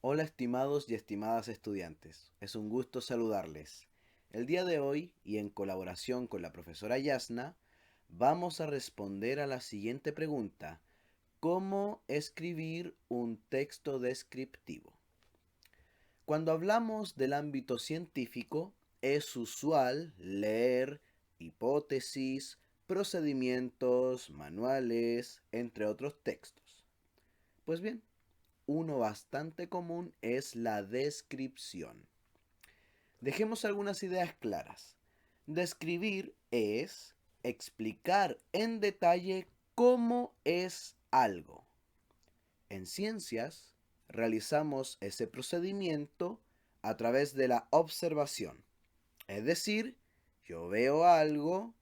Hola estimados y estimadas estudiantes, es un gusto saludarles. El día de hoy, y en colaboración con la profesora Yasna, vamos a responder a la siguiente pregunta: ¿cómo escribir un texto descriptivo? Cuando hablamos del ámbito científico, es usual leer hipótesis, procedimientos, manuales, entre otros textos. Pues bien, uno bastante común es la descripción. Dejemos algunas ideas claras. Describir es explicar en detalle cómo es algo. En ciencias, realizamos ese procedimiento a través de la observación. Es decir, yo veo algo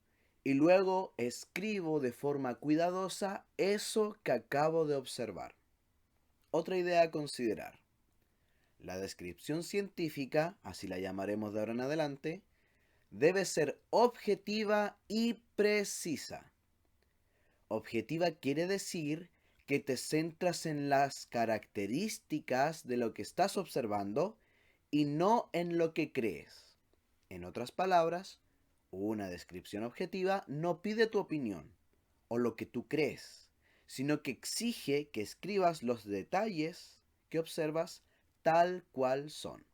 y luego escribo de forma cuidadosa eso que acabo de observar. Otra idea a considerar: la descripción científica, así la llamaremos de ahora en adelante, debe ser objetiva y precisa. Objetiva quiere decir que te centras en las características de lo que estás observando y no en lo que crees. En otras palabras, una descripción objetiva no pide tu opinión o lo que tú crees, sino que exige que escribas los detalles que observas tal cual son.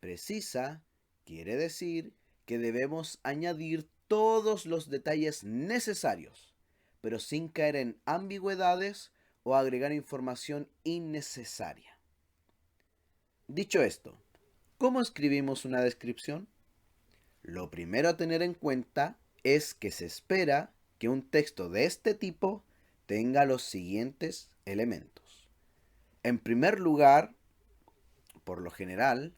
Precisa quiere decir que debemos añadir todos los detalles necesarios, pero sin caer en ambigüedades o agregar información innecesaria. Dicho esto, ¿cómo escribimos una descripción? Lo primero a tener en cuenta es que se espera que un texto de este tipo tenga los siguientes elementos. En primer lugar, por lo general,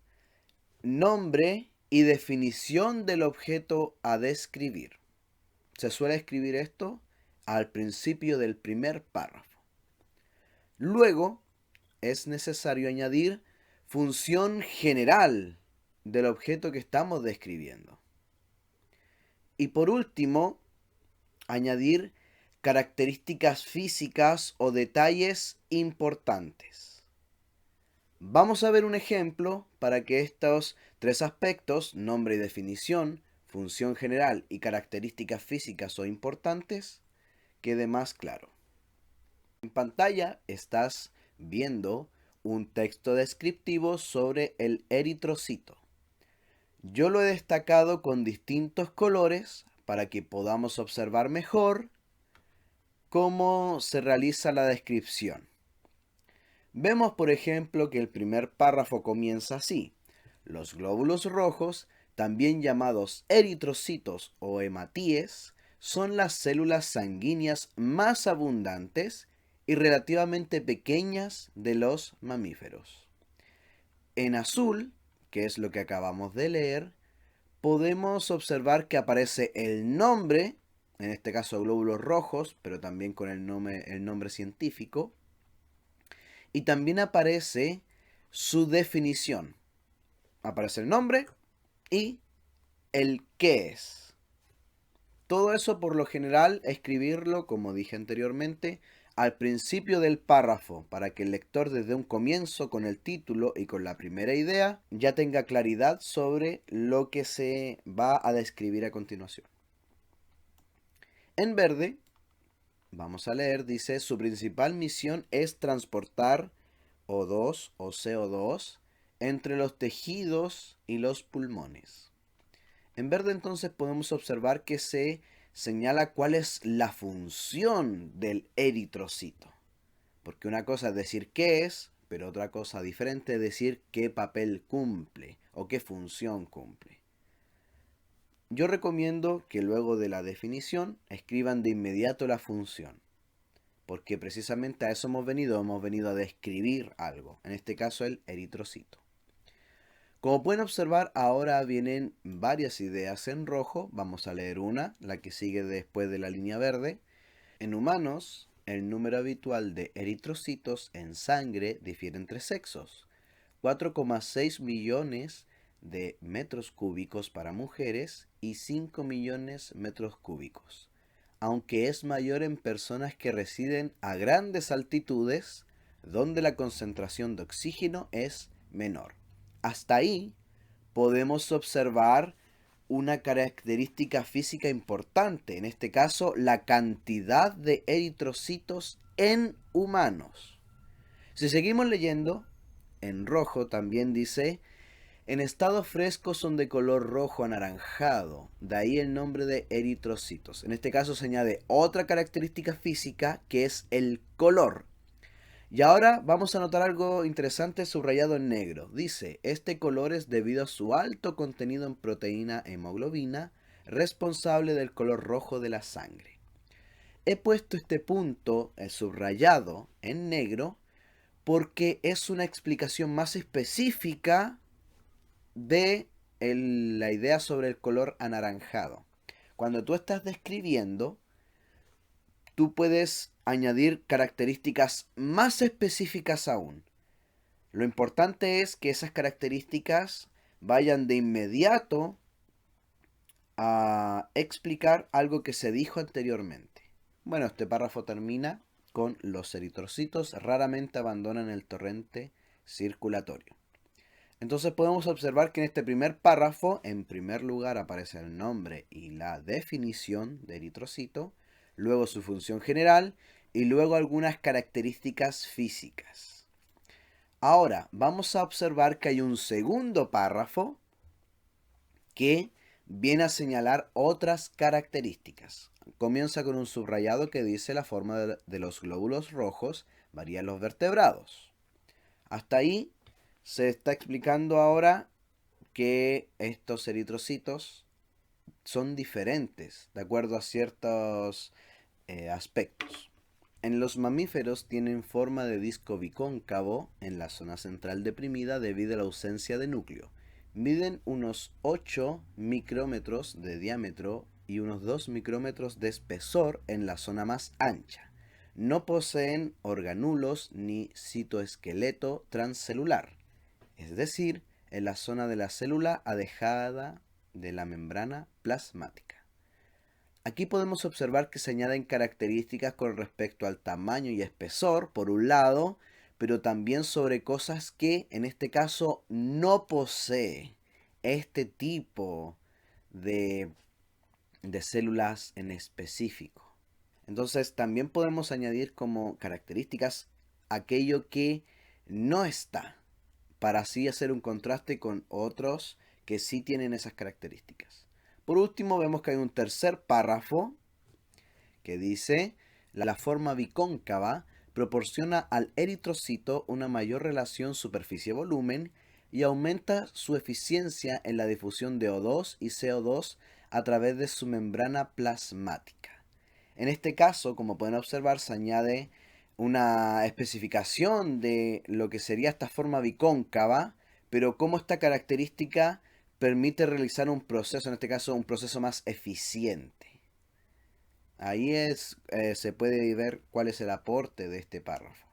nombre y definición del objeto a describir. Se suele escribir esto al principio del primer párrafo. Luego, es necesario añadir función general del objeto que estamos describiendo. Y por último, añadir características físicas o detalles importantes. Vamos a ver un ejemplo para que estos tres aspectos, nombre y definición, función general y características físicas o importantes, quede más claro. En pantalla estás viendo un texto descriptivo sobre el eritrocito. Yo lo he destacado con distintos colores para que podamos observar mejor cómo se realiza la descripción. Vemos, por ejemplo, que el primer párrafo comienza así: los glóbulos rojos, también llamados eritrocitos o hematíes, son las células sanguíneas más abundantes y relativamente pequeñas de los mamíferos. En azul, que es lo que acabamos de leer, podemos observar que aparece el nombre, en este caso glóbulos rojos, pero también con el nombre científico, y también aparece su definición. Aparece el nombre y el qué es. Todo eso por lo general escribirlo, como dije anteriormente, al principio del párrafo, para que el lector desde un comienzo con el título y con la primera idea ya tenga claridad sobre lo que se va a describir a continuación. En verde, vamos a leer, dice: su principal misión es transportar O2 o CO2 entre los tejidos y los pulmones. En verde entonces podemos observar que se señala cuál es la función del eritrocito. Porque una cosa es decir qué es, pero otra cosa diferente es decir qué papel cumple o qué función cumple. Yo recomiendo que luego de la definición escriban de inmediato la función, porque precisamente a eso hemos venido a describir algo, en este caso el eritrocito. Como pueden observar, ahora vienen varias ideas en rojo. Vamos a leer una, la que sigue después de la línea verde. En humanos, el número habitual de eritrocitos en sangre difiere entre sexos: 4,6 millones de metros cúbicos para mujeres y 5 millones metros cúbicos. Aunque es mayor en personas que residen a grandes altitudes, donde la concentración de oxígeno es menor. Hasta ahí podemos observar una característica física importante, en este caso la cantidad de eritrocitos en humanos. Si seguimos leyendo, en rojo también dice, en estado fresco son de color rojo anaranjado, de ahí el nombre de eritrocitos. En este caso se añade otra característica física que es el color. Y ahora vamos a notar algo interesante subrayado en negro. Dice, este color es debido a su alto contenido en proteína hemoglobina, responsable del color rojo de la sangre. He puesto este punto subrayado en negro porque es una explicación más específica de la idea sobre el color anaranjado. Cuando tú estás describiendo, tú puedes añadir características más específicas aún. Lo importante es que esas características vayan de inmediato a explicar algo que se dijo anteriormente. Bueno, este párrafo termina con los eritrocitos raramente abandonan el torrente circulatorio. Entonces podemos observar que en este primer párrafo, en primer lugar aparece el nombre y la definición de eritrocito, luego su función general y luego algunas características físicas. Ahora vamos a observar que hay un segundo párrafo que viene a señalar otras características. Comienza con un subrayado que dice la forma de los glóbulos rojos varía en los vertebrados. Hasta ahí se está explicando ahora que estos eritrocitos son diferentes de acuerdo a ciertos aspectos. En los mamíferos tienen forma de disco bicóncavo en la zona central deprimida debido a la ausencia de núcleo. Miden unos 8 micrómetros de diámetro y unos 2 micrómetros de espesor en la zona más ancha. No poseen organulos ni citoesqueleto transcelular, es decir, en la zona de la célula alejada de la membrana plasmática. Aquí podemos observar que se añaden características con respecto al tamaño y espesor, por un lado, pero también sobre cosas que en este caso no posee este tipo de, células en específico. Entonces también podemos añadir como características aquello que no está, para así hacer un contraste con otros que sí tienen esas características. Por último, vemos que hay un tercer párrafo que dice, la forma bicóncava proporciona al eritrocito una mayor relación superficie-volumen y aumenta su eficiencia en la difusión de O2 y CO2 a través de su membrana plasmática. En este caso, como pueden observar, se añade una especificación de lo que sería esta forma bicóncava, pero cómo esta característica permite realizar un proceso, en este caso un proceso más eficiente. Ahí se puede ver cuál es el aporte de este párrafo.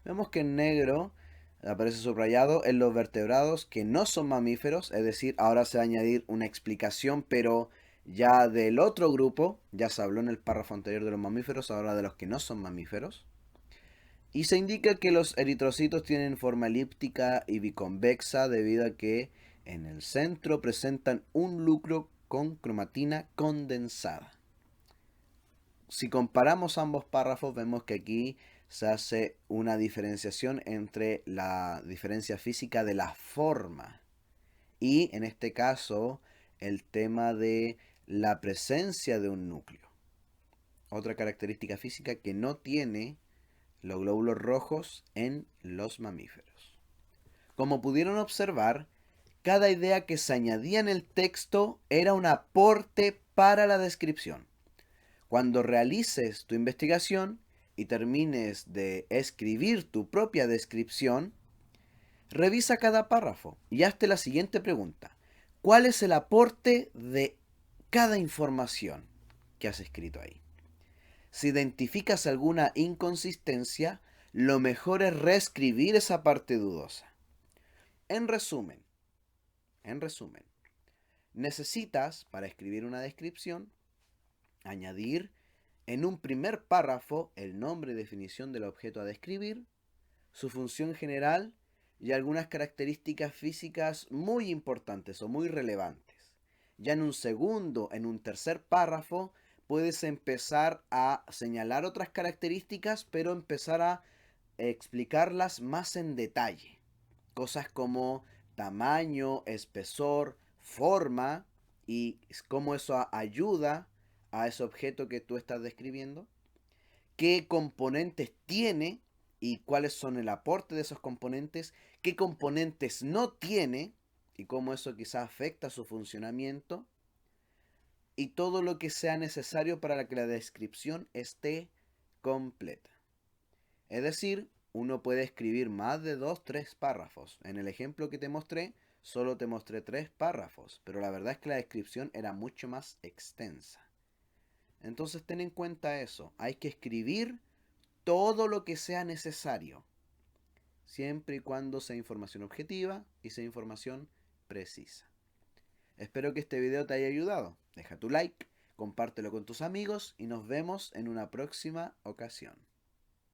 Vemos que en negro aparece subrayado en los vertebrados que no son mamíferos, es decir, ahora se va a añadir una explicación, pero ya del otro grupo, ya se habló en el párrafo anterior de los mamíferos, ahora de los que no son mamíferos. Y se indica que los eritrocitos tienen forma elíptica y biconvexa debido a que en el centro presentan un lucro con cromatina condensada. Si comparamos ambos párrafos, vemos que aquí se hace una diferenciación entre la diferencia física de la forma y, en este caso, el tema de la presencia de un núcleo. Otra característica física que no tiene los glóbulos rojos en los mamíferos. Como pudieron observar, cada idea que se añadía en el texto era un aporte para la descripción. Cuando realices tu investigación y termines de escribir tu propia descripción, revisa cada párrafo y hazte la siguiente pregunta. ¿Cuál es el aporte de cada información que has escrito ahí? Si identificas alguna inconsistencia, lo mejor es reescribir esa parte dudosa. En resumen, necesitas, para escribir una descripción, añadir en un primer párrafo el nombre y definición del objeto a describir, su función general y algunas características físicas muy importantes o muy relevantes. Ya en un segundo, en un tercer párrafo, puedes empezar a señalar otras características, pero empezar a explicarlas más en detalle. Cosas como tamaño, espesor, forma y cómo eso ayuda a ese objeto que tú estás describiendo. Qué componentes tiene y cuáles son el aporte de esos componentes. Qué componentes no tiene y cómo eso quizás afecta su funcionamiento. Y todo lo que sea necesario para que la descripción esté completa. Es decir, uno puede escribir más de 2, 3 párrafos. En el ejemplo que te mostré, solo te mostré 3 párrafos, pero la verdad es que la descripción era mucho más extensa. Entonces ten en cuenta eso, hay que escribir todo lo que sea necesario, siempre y cuando sea información objetiva y sea información precisa. Espero que este video te haya ayudado. Deja tu like, compártelo con tus amigos y nos vemos en una próxima ocasión.